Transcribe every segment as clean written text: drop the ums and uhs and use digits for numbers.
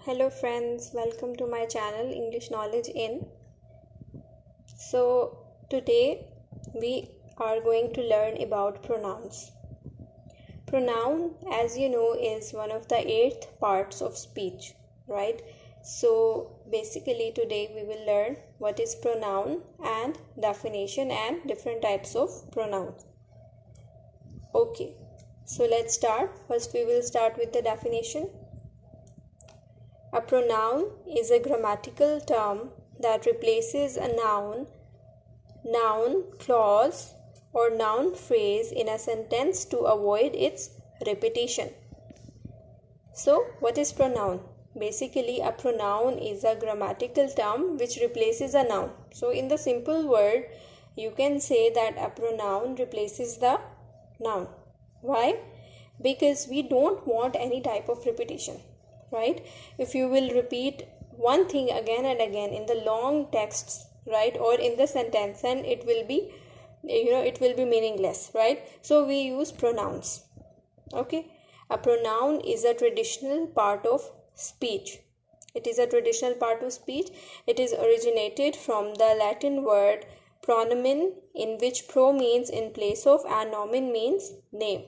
Hello friends, welcome to my channel English Knowledge In. So today we are going to learn about pronouns. Pronoun, as you know, is one of the 8 parts of speech, right? So basically today we will learn what is pronoun and definition and different types of pronouns. Okay, so let's start. First we will start with the definition. A pronoun is a grammatical term that replaces a noun, clause, or noun phrase in a sentence to avoid its repetition. So, what is pronoun? Basically, a pronoun is a grammatical term which replaces a noun. So, in the simple word, you can say that a pronoun replaces the noun. Why? Because we don't want any type of repetition. Right? If you will repeat one thing again and again in the long texts, right, or in the sentence, and it will be meaningless, right? So we use pronouns. Okay, a pronoun is a traditional part of speech. It is a traditional part of speech. It is originated from the Latin word pronomen, in which pro means in place of and nomen means name.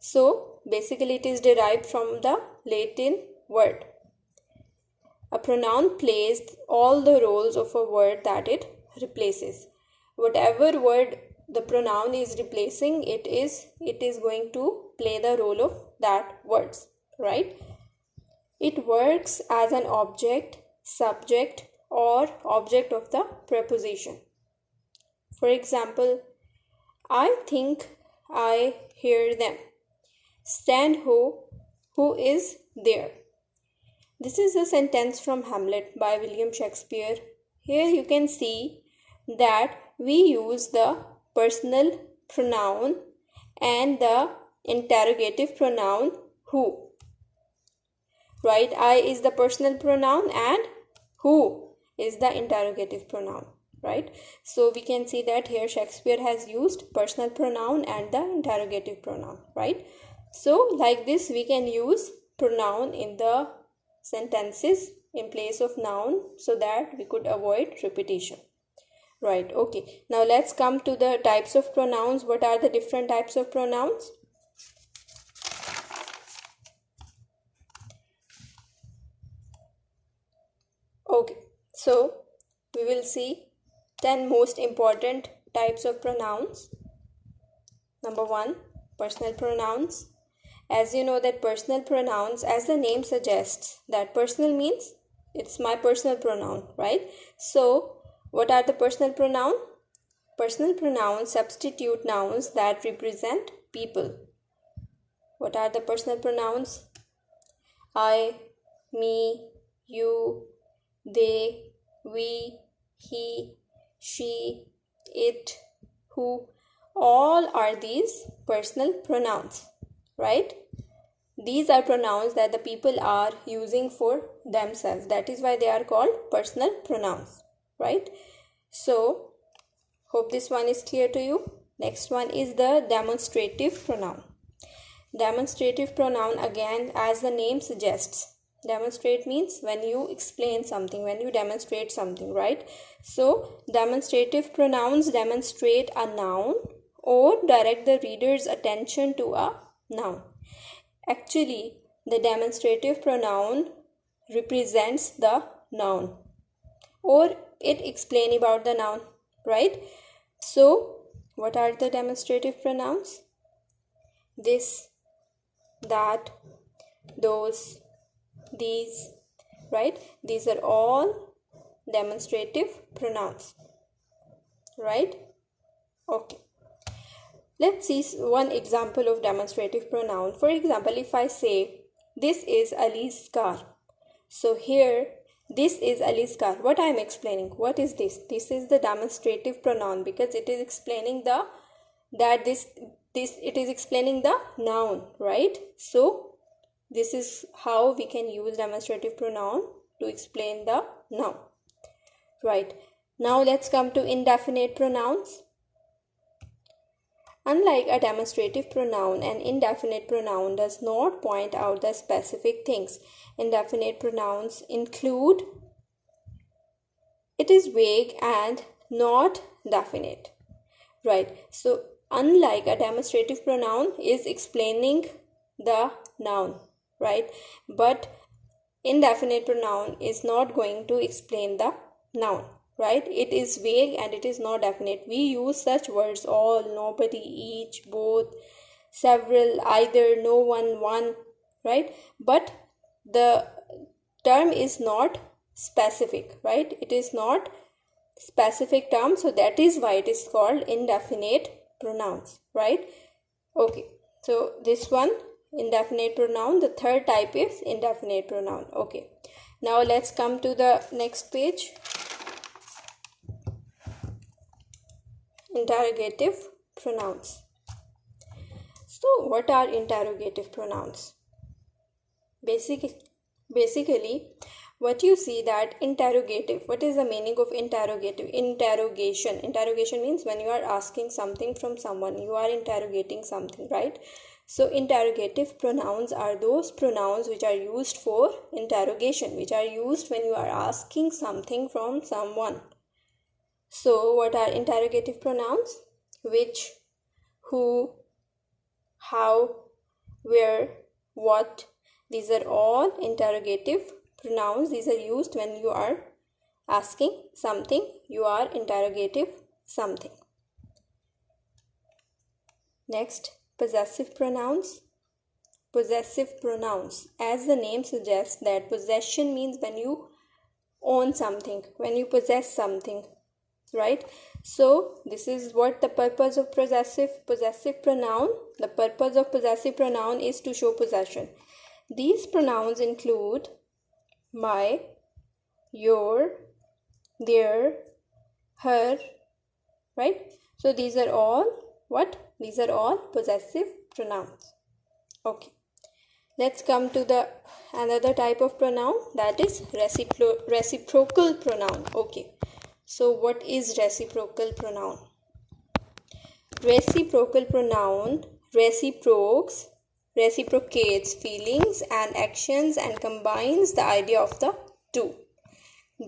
So basically it is derived from the Latin word. A pronoun plays all the roles of a word that it replaces. Whatever word the pronoun is replacing, it is going to play the role of that words, right? It works as an object, subject, or object of the preposition. For example, I think I hear them. Stand who is there. This is a sentence from Hamlet by William Shakespeare. Here you can see that we use the personal pronoun and the interrogative pronoun who. Right? I is the personal pronoun and who is the interrogative pronoun. Right? So we can see that here Shakespeare has used personal pronoun and the interrogative pronoun. Right? So like this we can use pronoun in the sentences in place of noun so that we could avoid repetition. Right, okay. Now let's come to the types of pronouns. What are the different types of pronouns? Okay, so we will see 10 most important types of pronouns. Number 1, personal pronouns. As you know that personal pronouns, as the name suggests, that personal means it's my personal pronoun, right? So what are the personal pronouns? Personal pronouns substitute nouns that represent people. What are the personal pronouns? I, me, you, they, we, he, she, it, who. All are these personal pronouns, right? These are pronouns that the people are using for themselves. That is why they are called personal pronouns, right? So hope this one is clear to you. Next one is the demonstrative pronoun. Demonstrative pronoun, again, as the name suggests, demonstrate means when you explain something, when you demonstrate something, right? So demonstrative pronouns demonstrate a noun or direct the reader's attention to a noun. Actually, the demonstrative pronoun represents the noun or it explains about the noun, right? So what are the demonstrative pronouns? This, that, those, these, right? These are all demonstrative pronouns, right? Okay. Let's see one example of demonstrative pronoun. For example, if I say, this is Ali's car. So here, this is Ali's car. What I am explaining? What is this? This is the demonstrative pronoun because it is explaining the explaining the noun, right? So this is how we can use demonstrative pronoun to explain the noun, right? Now let's come to indefinite pronouns. Unlike a demonstrative pronoun, an indefinite pronoun does not point out the specific things. Indefinite pronouns include, it is vague and not definite. Right. So unlike a demonstrative pronoun is explaining the noun, right? But indefinite pronoun is not going to explain the noun, right? It is vague and it is not definite. We use such words: all, nobody, each, both, several, either, no one, one, right? But the term is not specific, right? It is not specific term, so that is why it is called indefinite pronouns, right? Okay, so this one, indefinite pronoun. The third type is indefinite pronoun. Okay, now let's come to the next page. Interrogative pronouns. So what are interrogative pronouns? Basically what you see that interrogative, what is the meaning of interrogative? Interrogation means when you are asking something from someone, you are interrogating something, right? So interrogative pronouns are those pronouns which are used for interrogation, which are used when you are asking something from someone. So what are interrogative pronouns? Which, who, how, where, what. These are all interrogative pronouns. These are used when you are asking something, you are interrogative something. Next, possessive pronouns. Possessive pronouns, as the name suggests, that possession means when you own something, when you possess something, right? So this is what the purpose of possessive pronoun. The purpose of possessive pronoun is to show possession. These pronouns include my, your, their, her, right? So these are all what? These are all possessive pronouns. Okay, let's come to the another type of pronoun, that is reciprocal pronoun. Okay, so what is reciprocal pronoun? Reciprocal pronoun reciprocates feelings and actions and combines the idea of the two.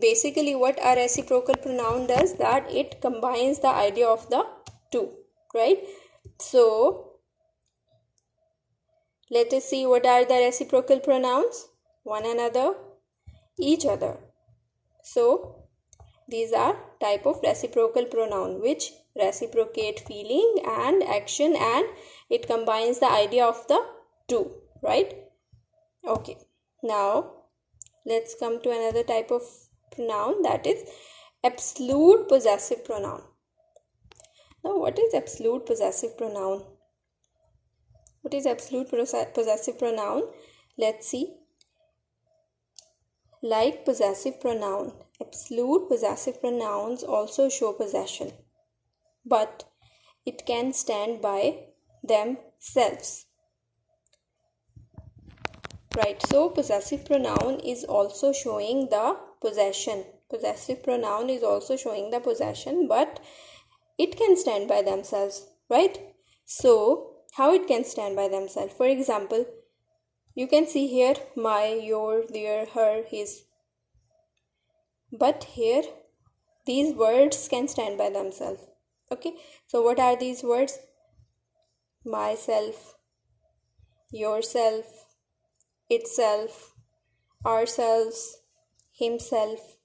Basically what a reciprocal pronoun does, that it combines the idea of the two, right? So let us see what are the reciprocal pronouns. One another, each other. So these are type of reciprocal pronoun which reciprocate feeling and action and it combines the idea of the two, right? Okay, now let's come to another type of pronoun, that is absolute possessive pronoun. Now what is absolute possessive pronoun? What is absolute possessive pronoun? Let's see. Like possessive pronoun, absolute possessive pronouns also show possession, but it can stand by themselves, right? So possessive pronoun is also showing the possession. Possessive pronoun is also showing the possession, but it can stand by themselves, right? So how it can stand by themselves? For example, you can see here my, your, their, her, his. But here these words can stand by themselves. Okay, so what are these words? Myself, yourself, itself, ourselves, himself,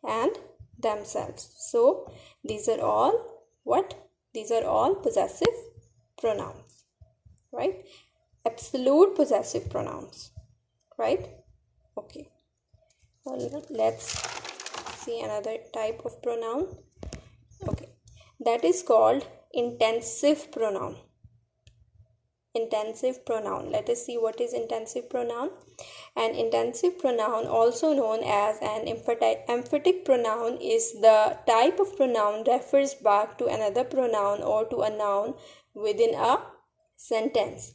and themselves. So these are all what? These are all possessive pronouns, right? Absolute possessive pronouns, right? Okay, well, let's see another type of pronoun. Okay, that is called intensive pronoun. Intensive pronoun. Let us see what is intensive pronoun. An intensive pronoun, also known as an emphatic pronoun, is the type of pronoun refers back to another pronoun or to a noun within a sentence.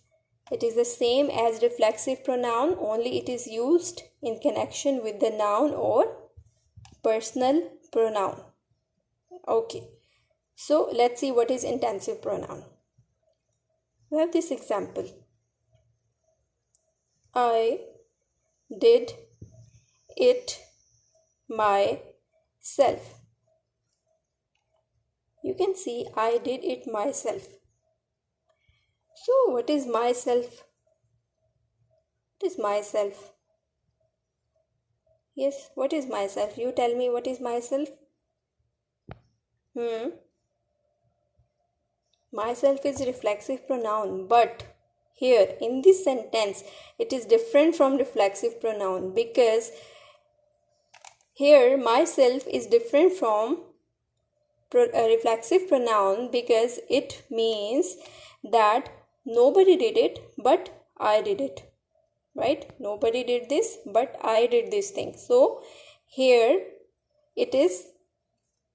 It is the same as reflexive pronoun, only it is used in connection with the noun or personal pronoun. Okay, so let's see what is intensive pronoun. We have this example. I did it myself. You can see I did it myself. So what is myself? What is myself? Yes, what is myself? You tell me what is myself? Myself is reflexive pronoun, but here in this sentence it is different from reflexive pronoun, because here myself is different from reflexive pronoun, because it means that nobody did it but I did it, right? Nobody did this but I did this thing. So here it is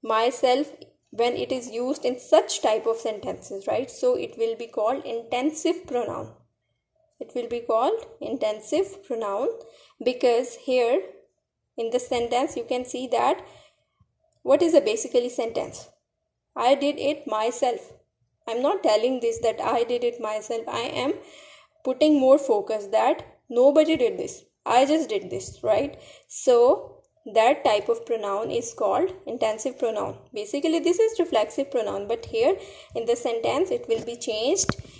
myself when it is used in such type of sentences, right? So it will be called intensive pronoun. It will be called intensive pronoun, because here in the sentence you can see that what is a basically sentence? I did it myself. I'm not telling this that I did it myself. I am putting more focus that nobody did this. I just did this, right? So that type of pronoun is called intensive pronoun. Basically this is reflexive pronoun, but here in the sentence it will be changed